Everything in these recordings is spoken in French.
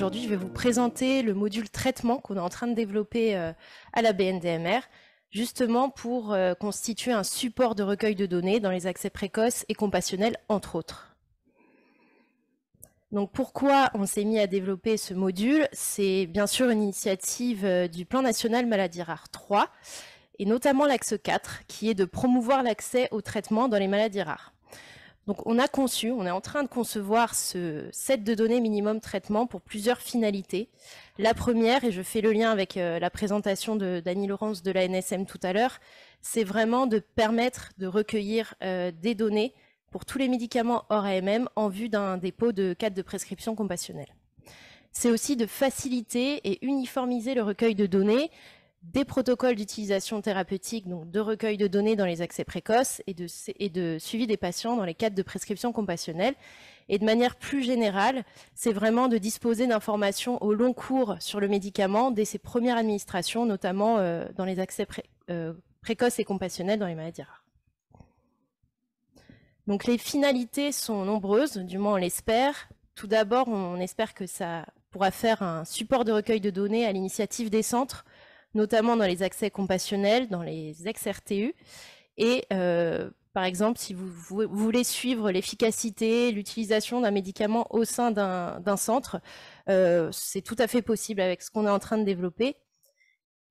Aujourd'hui, je vais vous présenter le module traitement qu'on est en train de développer à la BNDMR, justement pour constituer un support de recueil de données dans les accès précoces et compassionnels, entre autres. Donc pourquoi on s'est mis à développer ce module? C'est bien sûr une initiative du Plan national maladies rares 3, et notamment l'axe 4, qui est de promouvoir l'accès au traitement dans les maladies rares. Donc on est en train de concevoir ce set de données minimum traitement pour plusieurs finalités. La première, et je fais le lien avec la présentation d'Annie Laurence de la NSM tout à l'heure, c'est vraiment de permettre de recueillir des données pour tous les médicaments hors AMM en vue d'un dépôt de cadre de prescription compassionnelle. C'est aussi de faciliter et uniformiser le recueil de données, des protocoles d'utilisation thérapeutique, donc de recueil de données dans les accès précoces et de suivi des patients dans les cadres de prescription compassionnelle. Et de manière plus générale, c'est vraiment de disposer d'informations au long cours sur le médicament dès ses premières administrations, notamment dans les accès précoces et compassionnels dans les maladies rares. Donc les finalités sont nombreuses, du moins on l'espère. Tout d'abord, on espère que ça pourra faire un support de recueil de données à l'initiative des centres, notamment dans les accès compassionnels, dans les ex-RTU. Et par exemple, si vous voulez suivre l'efficacité, l'utilisation d'un médicament au sein d'un centre, c'est tout à fait possible avec ce qu'on est en train de développer.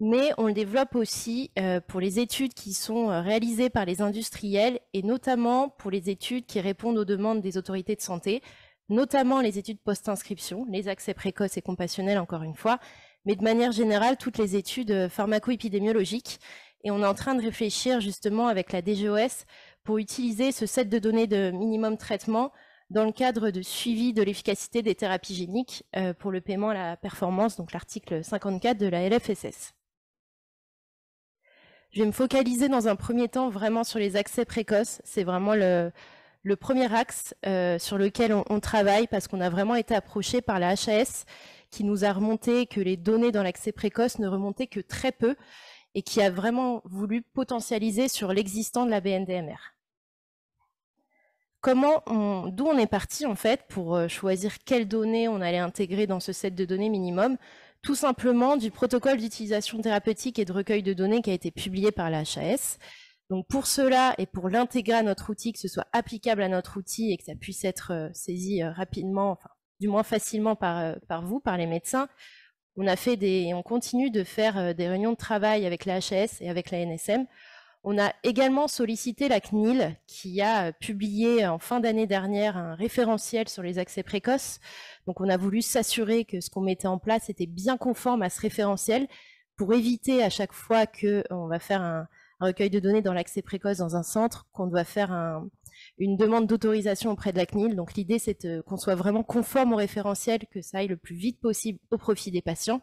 Mais on le développe aussi pour les études qui sont réalisées par les industriels et notamment pour les études qui répondent aux demandes des autorités de santé, notamment les études post-inscription, les accès précoces et compassionnels encore une fois, mais de manière générale, toutes les études pharmaco-épidémiologiques. Et on est en train de réfléchir justement avec la DGOS pour utiliser ce set de données de minimum traitement dans le cadre de suivi de l'efficacité des thérapies géniques pour le paiement à la performance, donc l'article 54 de la LFSS. Je vais me focaliser dans un premier temps vraiment sur les accès précoces. C'est vraiment le premier axe sur lequel on travaille parce qu'on a vraiment été approché par la HAS qui nous a remonté que les données dans l'accès précoce ne remontaient que très peu et qui a vraiment voulu potentialiser sur l'existant de la BNDMR. D'où on est parti en fait pour choisir quelles données on allait intégrer dans ce set de données minimum? Tout simplement du protocole d'utilisation thérapeutique et de recueil de données qui a été publié par la HAS. Donc pour cela et pour l'intégrer à notre outil, que ce soit applicable à notre outil et que ça puisse être saisi rapidement, enfin du moins facilement par vous, par les médecins, on continue de faire des réunions de travail avec la HAS et avec la NSM. On a également sollicité la CNIL qui a publié en fin d'année dernière un référentiel sur les accès précoces. Donc on a voulu s'assurer que ce qu'on mettait en place était bien conforme à ce référentiel pour éviter à chaque fois qu'on va faire un recueil de données dans l'accès précoce dans un centre, qu'on doit faire une demande d'autorisation auprès de la CNIL. Donc l'idée, c'est qu'on soit vraiment conforme au référentiel, que ça aille le plus vite possible au profit des patients.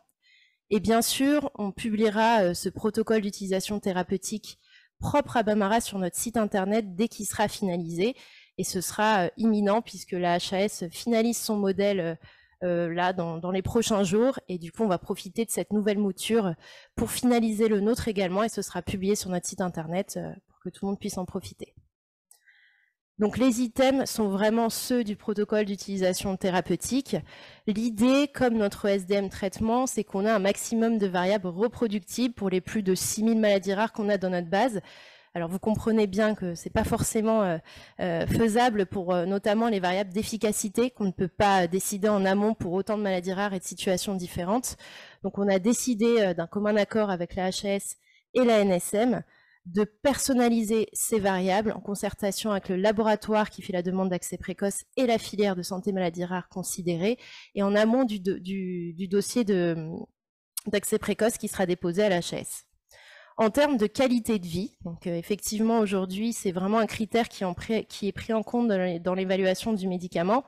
Et bien sûr, on publiera ce protocole d'utilisation thérapeutique propre à Bamara sur notre site internet dès qu'il sera finalisé. Et ce sera imminent puisque la HAS finalise son modèle là dans les prochains jours. Et du coup, on va profiter de cette nouvelle mouture pour finaliser le nôtre également. Et ce sera publié sur notre site internet pour que tout le monde puisse en profiter. Donc les items sont vraiment ceux du protocole d'utilisation thérapeutique. L'idée, comme notre SDM traitement, c'est qu'on a un maximum de variables reproductibles pour les plus de 6000 maladies rares qu'on a dans notre base. Alors vous comprenez bien que ce n'est pas forcément faisable pour notamment les variables d'efficacité qu'on ne peut pas décider en amont pour autant de maladies rares et de situations différentes. Donc on a décidé d'un commun accord avec la HAS et la NSM de personnaliser ces variables en concertation avec le laboratoire qui fait la demande d'accès précoce et la filière de santé maladies rares considérée, et en amont du dossier d'accès précoce qui sera déposé à la HAS. En termes de qualité de vie, donc effectivement aujourd'hui c'est vraiment un critère qui est pris en compte dans l'évaluation du médicament.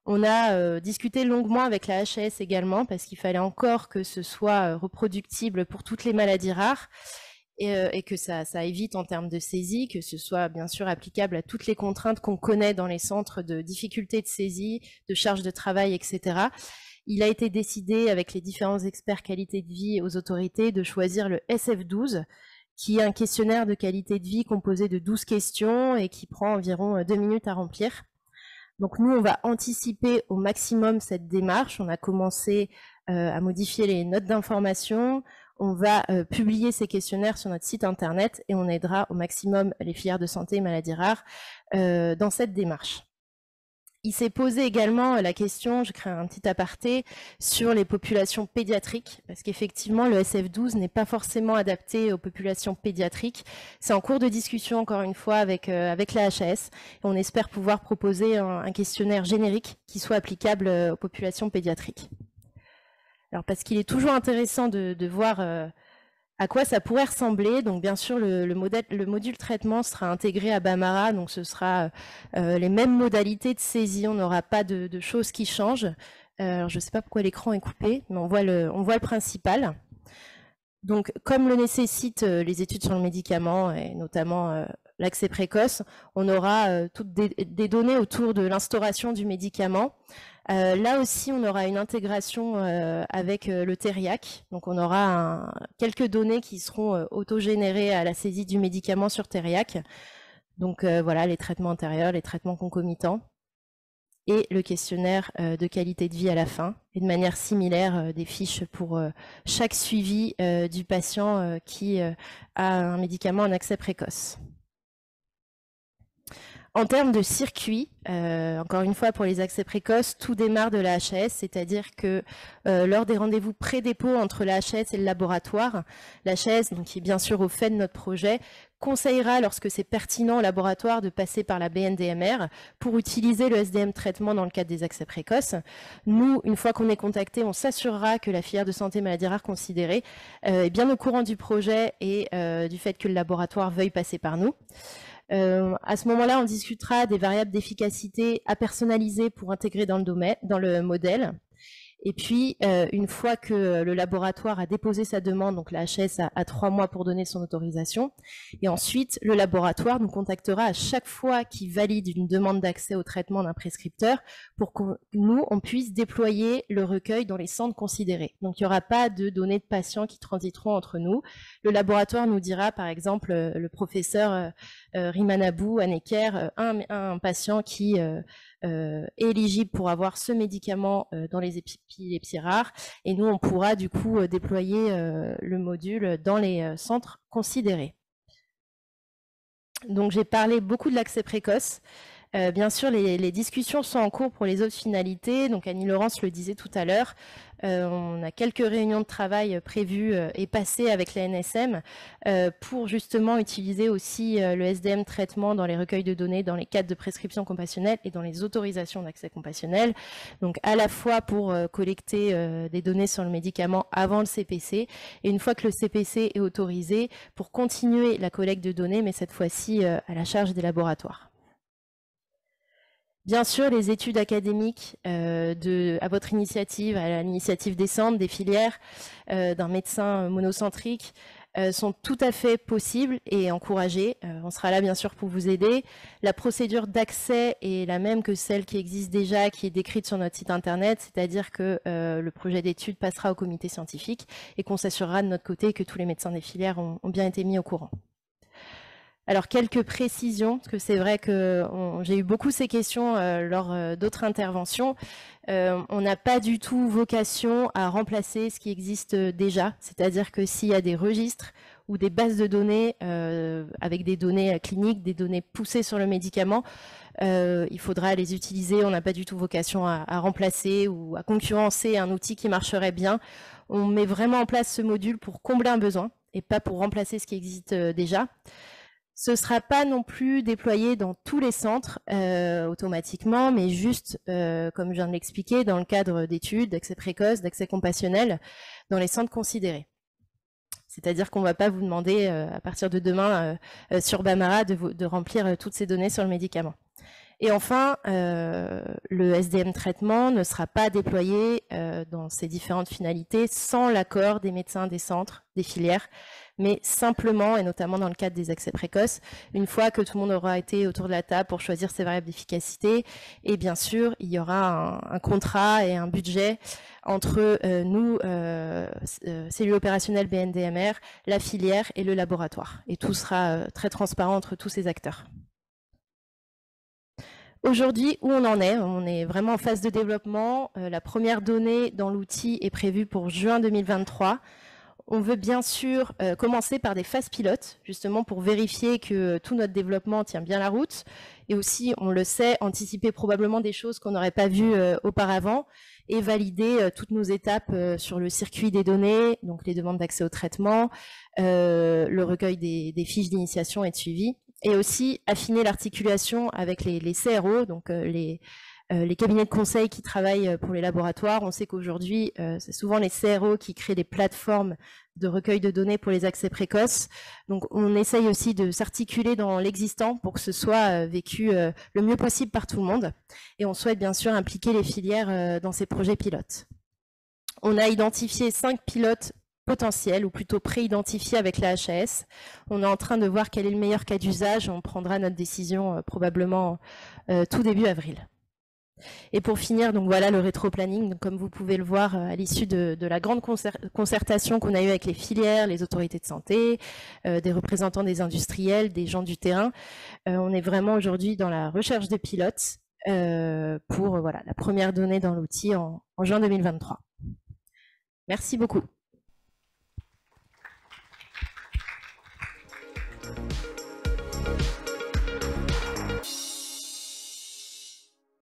On a discuté longuement avec la HAS également parce qu'il fallait encore que ce soit reproductible pour toutes les maladies rares. Et que ça évite en termes de saisie, que ce soit bien sûr applicable à toutes les contraintes qu'on connaît dans les centres de difficulté de saisie, de charge de travail, etc. Il a été décidé avec les différents experts qualité de vie aux autorités de choisir le SF12, qui est un questionnaire de qualité de vie composé de 12 questions et qui prend environ 2 minutes à remplir. Donc nous, on va anticiper au maximum cette démarche. On a commencé à modifier les notes d'information. On va publier ces questionnaires sur notre site internet et on aidera au maximum les filières de santé et maladies rares dans cette démarche. Il s'est posé également la question, je crée un petit aparté, sur les populations pédiatriques, parce qu'effectivement, le SF12 n'est pas forcément adapté aux populations pédiatriques. C'est en cours de discussion, encore une fois, avec la HAS. Et on espère pouvoir proposer un questionnaire générique qui soit applicable aux populations pédiatriques. Alors, parce qu'il est toujours intéressant de voir à quoi ça pourrait ressembler. Donc bien sûr, le module traitement sera intégré à Bamara, donc ce sera les mêmes modalités de saisie, on n'aura pas de choses qui changent. Alors, je ne sais pas pourquoi l'écran est coupé, mais on voit le principal. Donc comme le nécessitent les études sur le médicament, et notamment l'accès précoce, on aura toutes des données autour de l'instauration du médicament. Là aussi, on aura une intégration avec le Teriac. Donc, on aura quelques données qui seront autogénérées à la saisie du médicament sur Teriac. Donc, voilà, les traitements antérieurs, les traitements concomitants et le questionnaire de qualité de vie à la fin. Et de manière similaire, des fiches pour chaque suivi du patient qui a un médicament en accès précoce. En termes de circuit, encore une fois pour les accès précoces, tout démarre de la HAS, c'est-à-dire que lors des rendez-vous pré-dépôt entre la HAS et le laboratoire, la HAS, donc, qui est bien sûr au fait de notre projet, conseillera lorsque c'est pertinent au laboratoire de passer par la BNDMR pour utiliser le SDM traitement dans le cadre des accès précoces. Nous, une fois qu'on est contacté, on s'assurera que la filière de santé maladie rare considérée est bien au courant du projet et du fait que le laboratoire veuille passer par nous. À ce moment-là, on discutera des variables d'efficacité à personnaliser pour intégrer dans le modèle. Et puis, une fois que le laboratoire a déposé sa demande, donc la HS a 3 mois pour donner son autorisation, et ensuite, le laboratoire nous contactera à chaque fois qu'il valide une demande d'accès au traitement d'un prescripteur pour que nous, on puisse déployer le recueil dans les centres considérés. Donc, il n'y aura pas de données de patients qui transiteront entre nous. Le laboratoire nous dira, par exemple, le professeur Rimanabou à Necker, un patient qui est éligible pour avoir ce médicament dans les épilepsies rares, et nous on pourra du coup déployer le module dans les centres considérés. Donc j'ai parlé beaucoup de l'accès précoce. Bien sûr, les discussions sont en cours pour les autres finalités. Donc Annie-Laurence le disait tout à l'heure, on a quelques réunions de travail prévues et passées avec la NSM pour justement utiliser aussi le SDM traitement dans les recueils de données, dans les cadres de prescription compassionnelle et dans les autorisations d'accès compassionnel. Donc à la fois pour collecter des données sur le médicament avant le CPC, et une fois que le CPC est autorisé, pour continuer la collecte de données, mais cette fois-ci à la charge des laboratoires. Bien sûr, les études académiques à votre initiative, à l'initiative des centres, des filières, d'un médecin monocentrique, sont tout à fait possibles et encouragées. On sera là bien sûr pour vous aider. La procédure d'accès est la même que celle qui existe déjà, qui est décrite sur notre site internet, c'est-à-dire que le projet d'étude passera au comité scientifique et qu'on s'assurera de notre côté que tous les médecins des filières ont bien été mis au courant. Alors, quelques précisions, parce que c'est vrai que j'ai eu beaucoup ces questions lors d'autres interventions. On n'a pas du tout vocation à remplacer ce qui existe déjà, c'est-à-dire que s'il y a des registres ou des bases de données avec des données cliniques, des données poussées sur le médicament, il faudra les utiliser. On n'a pas du tout vocation à remplacer ou à concurrencer un outil qui marcherait bien. On met vraiment en place ce module pour combler un besoin et pas pour remplacer ce qui existe déjà. Ce ne sera pas non plus déployé dans tous les centres automatiquement, mais juste, comme je viens de l'expliquer, dans le cadre d'études, d'accès précoce, d'accès compassionnel, dans les centres considérés. C'est-à-dire qu'on ne va pas vous demander, à partir de demain, sur Bamara, de remplir toutes ces données sur le médicament. Et enfin, le SDM traitement ne sera pas déployé dans ces différentes finalités sans l'accord des médecins des centres, des filières, mais simplement, et notamment dans le cadre des accès précoces, une fois que tout le monde aura été autour de la table pour choisir ses variables d'efficacité. Et bien sûr, il y aura un contrat et un budget entre nous, cellules opérationnelles BNDMR, la filière et le laboratoire. Et tout sera très transparent entre tous ces acteurs. Aujourd'hui, où on en est? On est vraiment en phase de développement. La première donnée dans l'outil est prévue pour juin 2023. On veut bien sûr commencer par des phases pilotes, justement pour vérifier que tout notre développement tient bien la route. Et aussi, on le sait, anticiper probablement des choses qu'on n'aurait pas vues auparavant et valider toutes nos étapes sur le circuit des données, donc les demandes d'accès au traitement, le recueil des fiches d'initiation et de suivi, et aussi affiner l'articulation avec les CRO, donc les cabinets de conseil qui travaillent pour les laboratoires. On sait qu'aujourd'hui, c'est souvent les CRO qui créent des plateformes de recueil de données pour les accès précoces. Donc, on essaye aussi de s'articuler dans l'existant pour que ce soit vécu le mieux possible par tout le monde. Et on souhaite bien sûr impliquer les filières dans ces projets pilotes. On a identifié 5 pilotes potentiels, ou plutôt pré-identifiés avec la HAS. On est en train de voir quel est le meilleur cas d'usage. On prendra notre décision probablement tout début avril. Et pour finir, donc voilà le rétro-planning. Donc, comme vous pouvez le voir à l'issue de la grande concertation qu'on a eue avec les filières, les autorités de santé, des représentants des industriels, des gens du terrain, on est vraiment aujourd'hui dans la recherche de pilotes pour voilà, la première donnée dans l'outil en juin 2023. Merci beaucoup.